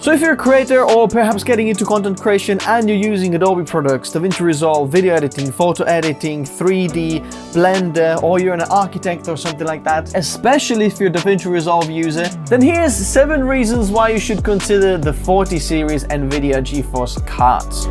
So if you're a creator or perhaps getting into content creation and you're using Adobe products, DaVinci Resolve, video editing, photo editing, 3D, Blender, or you're an architect or something like that, especially if you're a DaVinci Resolve user, then here's 7 reasons why you should consider the 40 series NVIDIA GeForce cards.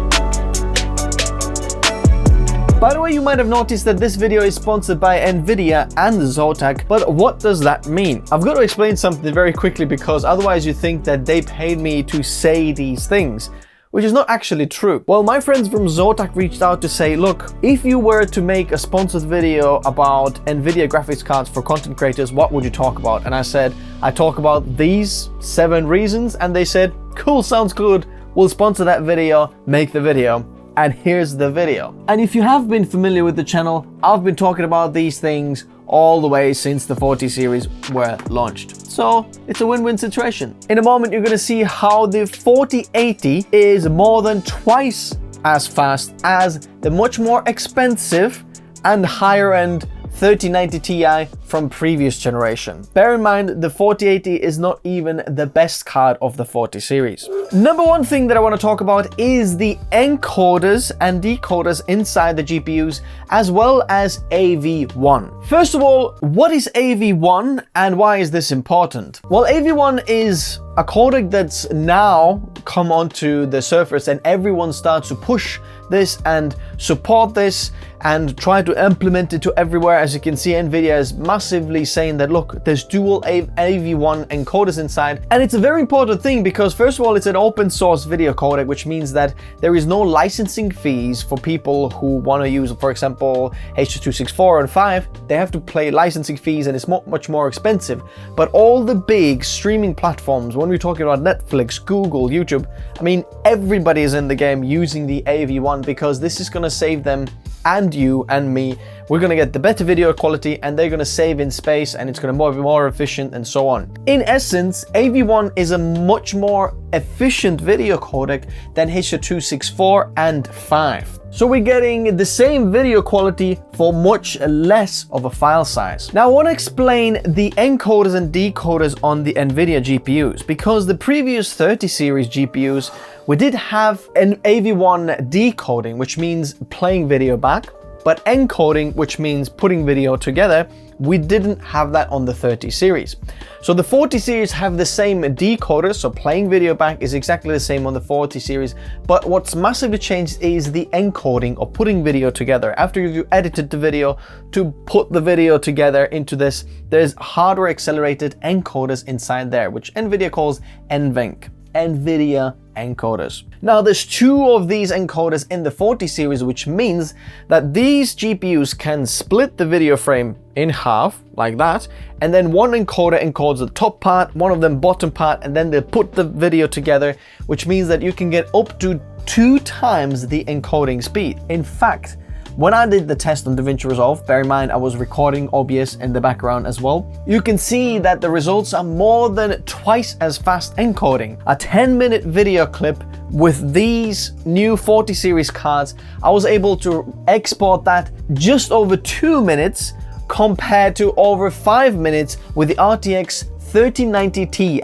By the way, you might have noticed that this video is sponsored by NVIDIA and Zotac, but what does that mean? I've got to explain something very quickly because otherwise you think that they paid me to say these things, which is not actually true. Well, my friends from Zotac reached out to say, look, if you were to make a sponsored video about NVIDIA graphics cards for content creators, what would you talk about? And I said, I talk about these 7 reasons, and they said, cool, sounds good, we'll sponsor that video, make the video. And here's the video. And if you have been familiar with the channel, I've been talking about these things all the way since the 40 series were launched. So it's a win-win situation. In a moment, you're gonna see how the 4080 is more than twice as fast as the much more expensive and higher end 3090 Ti from previous generation. Bear in mind, the 4080 is not even the best card of the 40 series. Number one thing that I want to talk about is the encoders and decoders inside the GPUs, as well as AV1. First of all, what is AV1 and why is this important? Well, AV1 is a codec that's now come onto the surface and everyone starts to push this and support this and try to implement it to everywhere. As you can see, NVIDIA is massively saying that, look, there's dual AV1 encoders inside. And it's a very important thing because first of all, it's an open source video codec, which means that there is no licensing fees for people who want to use, for example, H.264 and 5. They have to pay licensing fees and it's much more expensive. But all the big streaming platforms, when we're talking about Netflix, Google, YouTube, I mean, everybody is in the game using the AV1 because this is going to save them and you and me. We're going to get the better video quality and they're going to save in space and it's going to be more efficient and so on. In essence, AV1 is a much more efficient video codec than H.264 and 5. So we're getting the same video quality for much less of a file size. Now I want to explain the encoders and decoders on the NVIDIA GPUs because the previous 30 series GPUs, we did have an AV1 decoding, which means playing video back, but encoding, which means putting video together, we didn't have that on the 30 series. So the 40 series have the same decoder, so playing video back is exactly the same on the 40 series, but what's massively changed is the encoding or putting video together. After you edited the video to put the video together into this, there's hardware accelerated encoders inside there, which NVIDIA calls NVENC. NVIDIA encoders. Now there's 2 of these encoders in the 40 series, which means that these GPUs can split the video frame in half like that, and then one encoder encodes the top part, one of them bottom part, and then they put the video together, which means that you can get up to 2 times the encoding speed. In fact, when I did the test on DaVinci Resolve, bear in mind I was recording OBS in the background as well, you can see that the results are more than twice as fast encoding. A 10-minute video clip with these new 40 series cards, I was able to export that just over 2 minutes compared to over 5 minutes with the RTX 3090 Ti.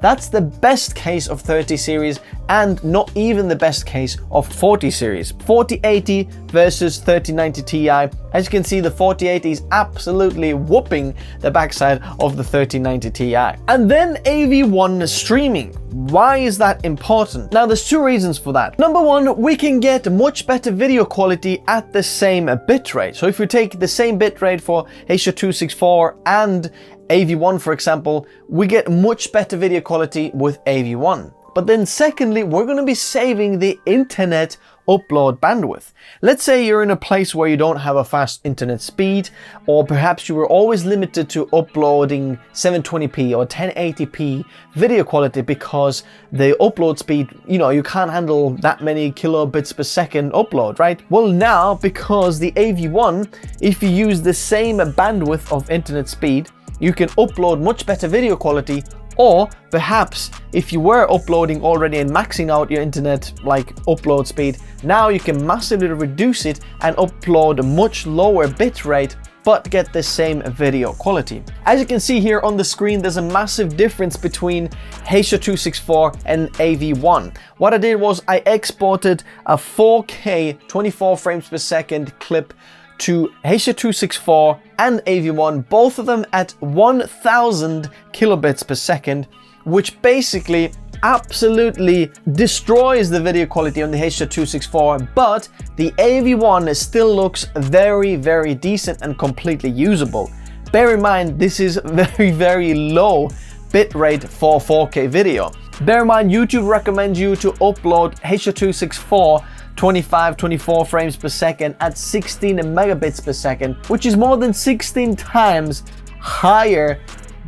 That's the best case of 30 series and not even the best case of 40 series. 4080 versus 3090 Ti. As you can see, the 4080 is absolutely whooping the backside of the 3090 Ti. And then AV1 streaming. Why is that important? Now there's 2 reasons for that. Number one, we can get much better video quality at the same bitrate. So if we take the same bitrate for H.264 and AV1, for example, we get much better video quality with AV1. But then secondly, we're going to be saving the internet upload bandwidth. Let's say you're in a place where you don't have a fast internet speed, or perhaps you were always limited to uploading 720p or 1080p video quality because the upload speed, you can't handle that many kilobits per second upload, right? Well, now, because the AV1, if you use the same bandwidth of internet speed, you can upload much better video quality. Or perhaps if you were uploading already and maxing out your internet upload speed, now you can massively reduce it and upload a much lower bit rate, but get the same video quality. As you can see here on the screen, there's a massive difference between H.264 and AV1. What I did was I exported a 4K 24 frames per second clip to H.264 and AV1, both of them at 1000 kilobits per second, which basically absolutely destroys the video quality on the H.264, but the AV1 still looks very, very decent and completely usable. Bear in mind, this is very, very low bitrate for 4K video. Bear in mind, YouTube recommends you to upload H.264 24 frames per second at 16 megabits per second, which is more than 16 times higher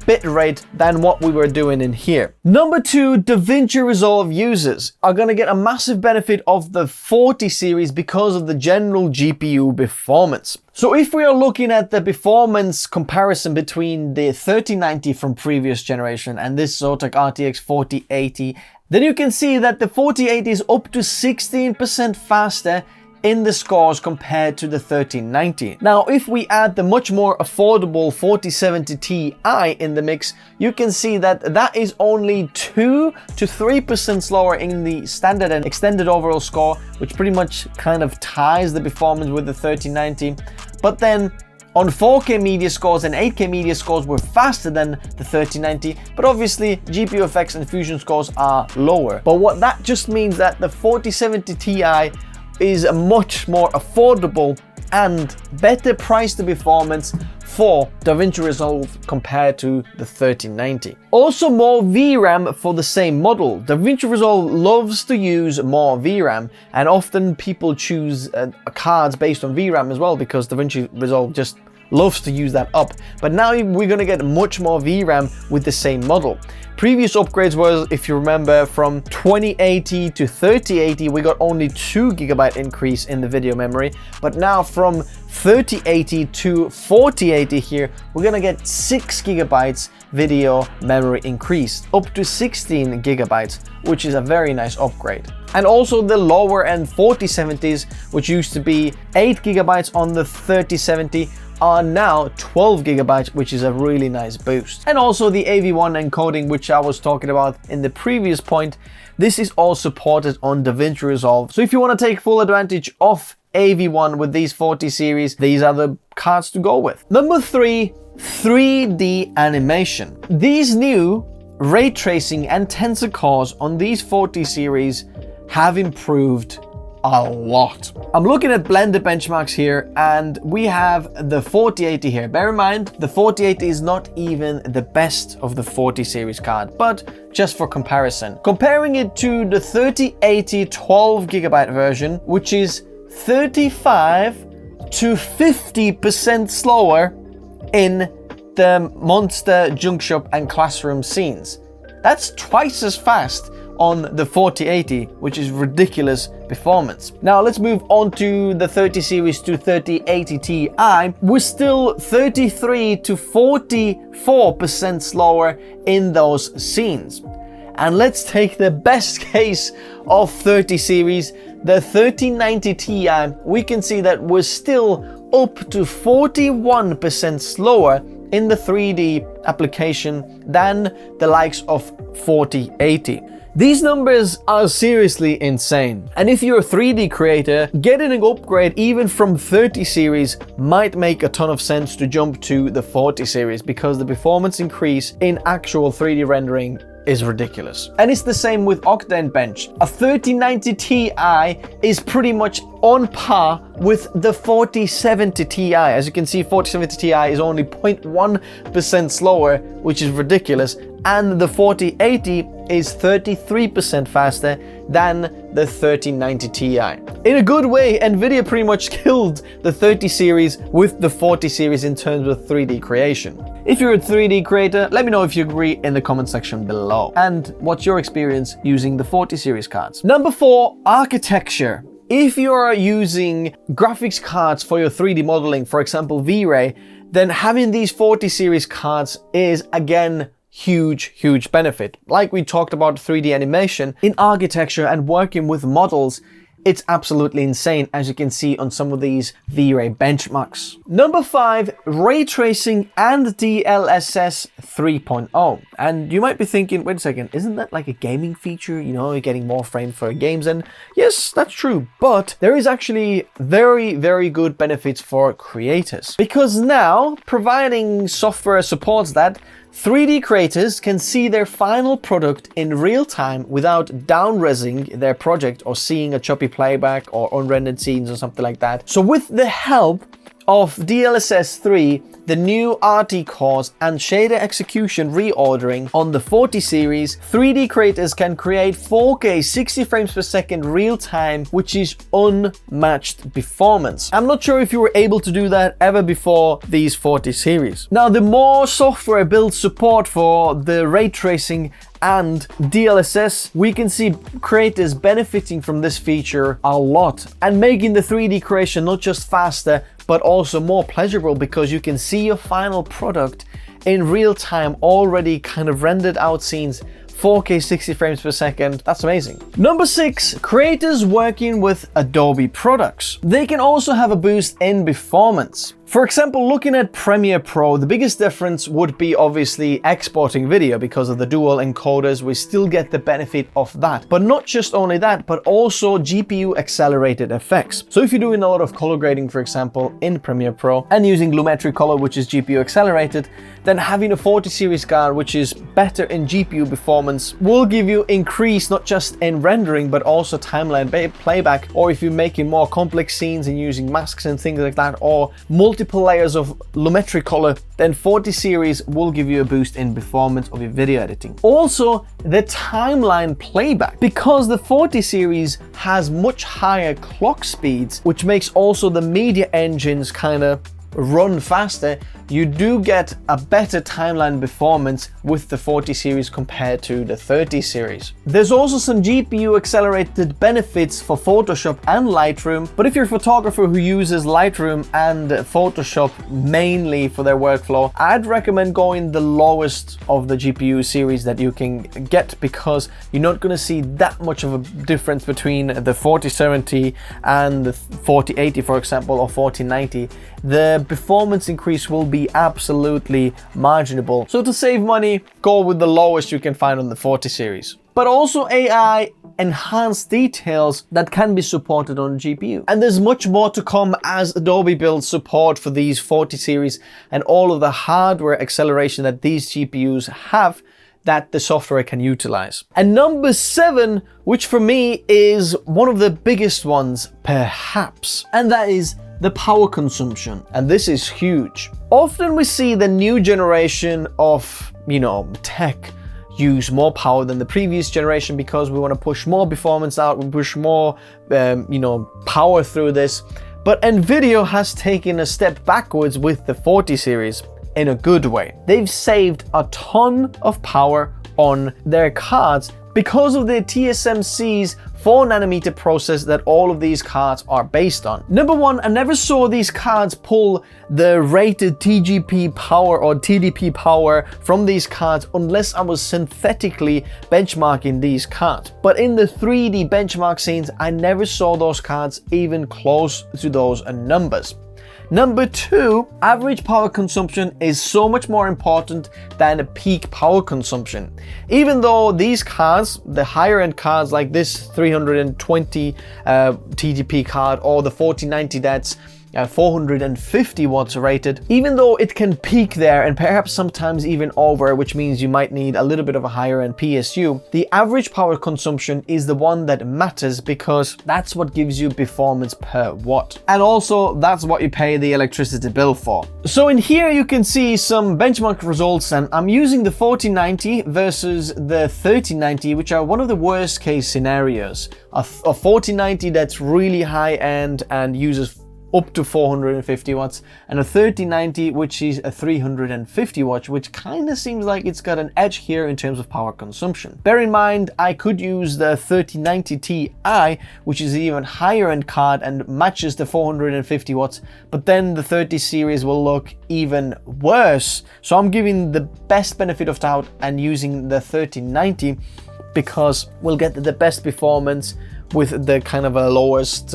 bitrate than what we were doing in here. Number 2, DaVinci Resolve users are going to get a massive benefit of the 40 series because of the general GPU performance. So if we are looking at the performance comparison between the 3090 from previous generation and this Zotac RTX 4080, then you can see that the 4080 is up to 16% faster in the scores compared to the 1390. Now, if we add the much more affordable 4070 Ti in the mix, you can see that that is only 2 to 3% slower in the standard and extended overall score, which pretty much kind of ties the performance with the 1390. But then on 4K media scores and 8K media scores were faster than the 3090, but obviously GPU effects and fusion scores are lower. But what that just means that the 4070 Ti is a much more affordable and better price to performance for DaVinci Resolve compared to the 3090. Also more VRAM for the same model. DaVinci Resolve loves to use more VRAM, and often people choose cards based on VRAM as well because DaVinci Resolve just loves to use that up. But now we're going to get much more VRAM with the same model. Previous upgrades was, if you remember, from 2080 to 3080, we got only 2 GB increase in the video memory. But now from 3080 to 4080 here, we're gonna get 6 GB video memory increase, up to 16 GB, which is a very nice upgrade. And also the lower end 4070s, which used to be 8 GB on the 3070, are now 12 GB, which is a really nice boost. And also the AV1 encoding, which I was talking about in the previous point, this is all supported on DaVinci Resolve. So if you want to take full advantage of AV1 with these 40 series, these are the cards to go with. Number 3, 3D animation. These new ray tracing and tensor cores on these 40 series have improved a lot. I'm looking at blended benchmarks here, and we have the 4080 here. Bear in mind, the 4080 is not even the best of the 40 series card, but just for comparison. Comparing it to the 3080 12 GB version, which is 35 to 50% slower in the monster, junk shop, and classroom scenes. That's twice as fast on the 4080, which is ridiculous performance. Now let's move on to the 30 series to 3080 Ti. We're still 33 to 44% slower in those scenes. And let's take the best case of 30 series, the 3090 Ti. We can see that we're still up to 41% slower in the 3D application than the likes of 4080. These numbers are seriously insane. And if you're a 3D creator, getting an upgrade even from 30 series might make a ton of sense to jump to the 40 series because the performance increase in actual 3D rendering is ridiculous. And it's the same with OctaneBench. A 3090 Ti is pretty much on par with the 4070 Ti. As you can see, 4070 Ti is only 0.1% slower, which is ridiculous. And the 4080 is 33% faster than the 3090 Ti. In a good way, NVIDIA pretty much killed the 30 series with the 40 series in terms of 3D creation. If you're a 3D creator, let me know if you agree in the comment section below. And what's your experience using the 40 series cards? Number 4, architecture. If you're using graphics cards for your 3D modeling, for example V-Ray, then having these 40 series cards is again huge benefit. Like we talked about 3D animation, in architecture and working with models, It's absolutely insane, as you can see on some of these V-Ray benchmarks. Number 5, ray tracing and DLSS 3.0. And you might be thinking, wait a second, isn't that like a gaming feature? You know, you're getting more frames for games. And yes, that's true. But there is actually very, very good benefits for creators. Because now, providing software supports that, 3D creators can see their final product in real time without down-resing their project or seeing a choppy playback or unrendered scenes or something like that. So with the help of DLSS 3, the new RT cores and shader execution reordering on the 40 series, 3D creators can create 4K 60 frames per second real time, which is unmatched performance. I'm not sure if you were able to do that ever before these 40 series. Now, the more software builds support for the ray tracing and DLSS, we can see creators benefiting from this feature a lot and making the 3D creation not just faster, but also more pleasurable, because you can see your final product in real time, already kind of rendered out scenes, 4K 60 frames per second. That's amazing. Number 6, creators working with Adobe products. They can also have a boost in performance. For example, looking at Premiere Pro, the biggest difference would be obviously exporting video. Because of the dual encoders, we still get the benefit of that. But not just only that, but also GPU accelerated effects. So if you're doing a lot of color grading, for example, in Premiere Pro and using Lumetri Color, which is GPU accelerated, then having a 40 series card, which is better in GPU performance, will give you increase not just in rendering, but also timeline playback. Or if you're making more complex scenes and using masks and things like that, or multiple layers of Lumetri Color, then 40 series will give you a boost in performance of your video editing. Also, the timeline playback, because the 40 series has much higher clock speeds, which makes also the media engines kind of run faster, you do get a better timeline performance with the 40 series compared to the 30 series. There's also some GPU accelerated benefits for Photoshop and Lightroom, but if you're a photographer who uses Lightroom and Photoshop mainly for their workflow, I'd recommend going the lowest of the GPU series that you can get, because you're not going to see that much of a difference between the 4070 and the 4080, for example, or 4090. The performance increase will be absolutely marginable. So to save money, go with the lowest you can find on the 40 series. But also AI enhanced details that can be supported on GPU. And there's much more to come as Adobe builds support for these 40 series and all of the hardware acceleration that these GPUs have that the software can utilize. And number 7, which for me is one of the biggest ones perhaps, and that is the power consumption. And this is huge. Often we see the new generation of, tech use more power than the previous generation because we want to push more performance out, we push more, power through this. But NVIDIA has taken a step backwards with the 40 series in a good way. They've saved a ton of power on their cards because of the TSMC's 4nm process that all of these cards are based on. Number 1, I never saw these cards pull the rated TGP power or TDP power from these cards unless I was synthetically benchmarking these cards. But in the 3D benchmark scenes, I never saw those cards even close to those numbers. Number 2, average power consumption is so much more important than peak power consumption. Even though these cards, the higher end cards like this 320 TDP card or the 4090 that's 450 watts rated, even though it can peak there and perhaps sometimes even over, which means you might need a little bit of a higher end PSU, the average power consumption is the one that matters because that's what gives you performance per watt. And also that's what you pay the electricity bill for. So in here you can see some benchmark results, and I'm using the 4090 versus the 3090, which are one of the worst case scenarios. A 4090 that's really high end and uses up to 450 watts, and a 3090 which is a 350 watts, which kind of seems like it's got an edge here in terms of power consumption. Bear in mind, I could use the 3090 Ti, which is an even higher end card and matches the 450 watts, but then the 30 series will look even worse. So I'm giving the best benefit of doubt and using the 3090 because we'll get the best performance with the kind of a lowest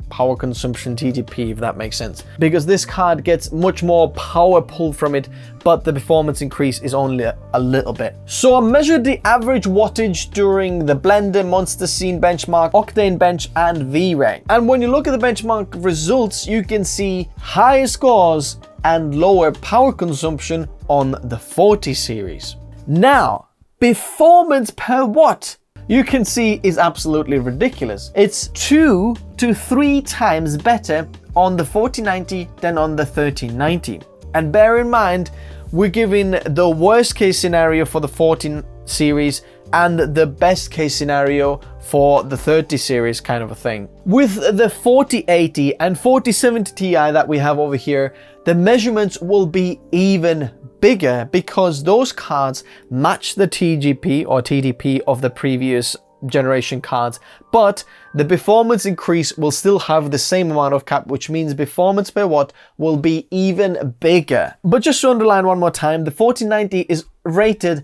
power consumption TDP, if that makes sense, because this card gets much more power pulled from it, but the performance increase is only a little bit. So I measured the average wattage during the Blender, Monster Scene benchmark, OctaneBench, and VRAM. And when you look at the benchmark results, you can see higher scores and lower power consumption on the 40 series. Now, performance per watt, you can see is absolutely ridiculous. It's 2 to 3 times better on the 4090 than on the 3090. And bear in mind, we're giving the worst case scenario for the 40 series and the best case scenario for the 30 series kind of a thing. With the 4080 and 4070 Ti that we have over here, the measurements will be even bigger because those cards match the TGP or TDP of the previous generation cards, but the performance increase will still have the same amount of cap, which means performance per watt will be even bigger. But just to underline one more time, the 4090 is rated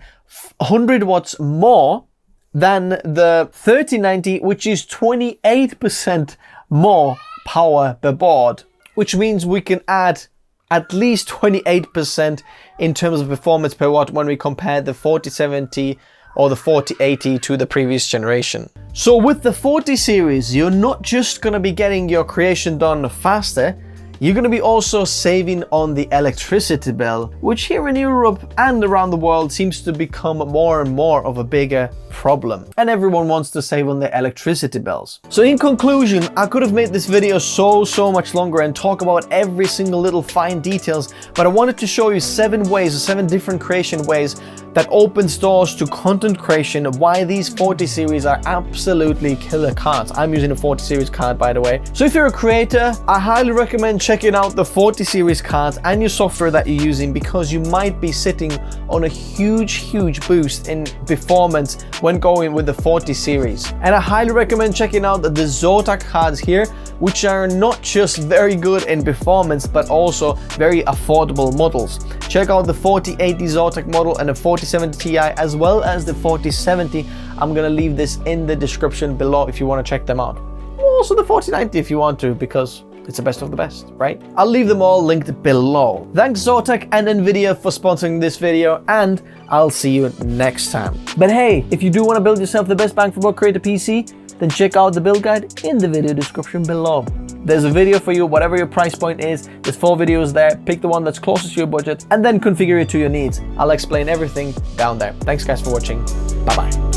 100 watts more than the 3090, which is 28% more power per board, which means we can add at least 28% in terms of performance per watt when we compare the 4070 or the 4080 to the previous generation. So with the 40 series, you're not just going to be getting your creation done faster, you're going to be also saving on the electricity bill, which here in Europe and around the world seems to become more and more of a bigger problem. And everyone wants to save on their electricity bills. So in conclusion, I could have made this video so much longer and talk about every single little fine details, but I wanted to show you 7 different creation ways that opens doors to content creation, why these 40 series are absolutely killer cards. I'm using a 40 series card, by the way. So if you're a creator, I highly recommend checking out the 40 series cards and your software that you're using, because you might be sitting on a huge boost in performance when going with the 40 series. And I highly recommend checking out the Zotac cards here, which are not just very good in performance, but also very affordable models. Check out the 4080 Zotac model and the 4070 Ti, as well as the 4070. I'm gonna leave this in the description below if you want to check them out. Also the 4090 if you want to, because it's the best of the best, right? I'll leave them all linked below. Thanks Zotac and NVIDIA for sponsoring this video, and I'll see you next time. But hey, if you do want to build yourself the best bang for buck creator PC, then check out the build guide in the video description below. There's a video for you, whatever your price point is. There's 4 videos there. Pick the one that's closest to your budget and then configure it to your needs. I'll explain everything down there. Thanks guys for watching. Bye bye.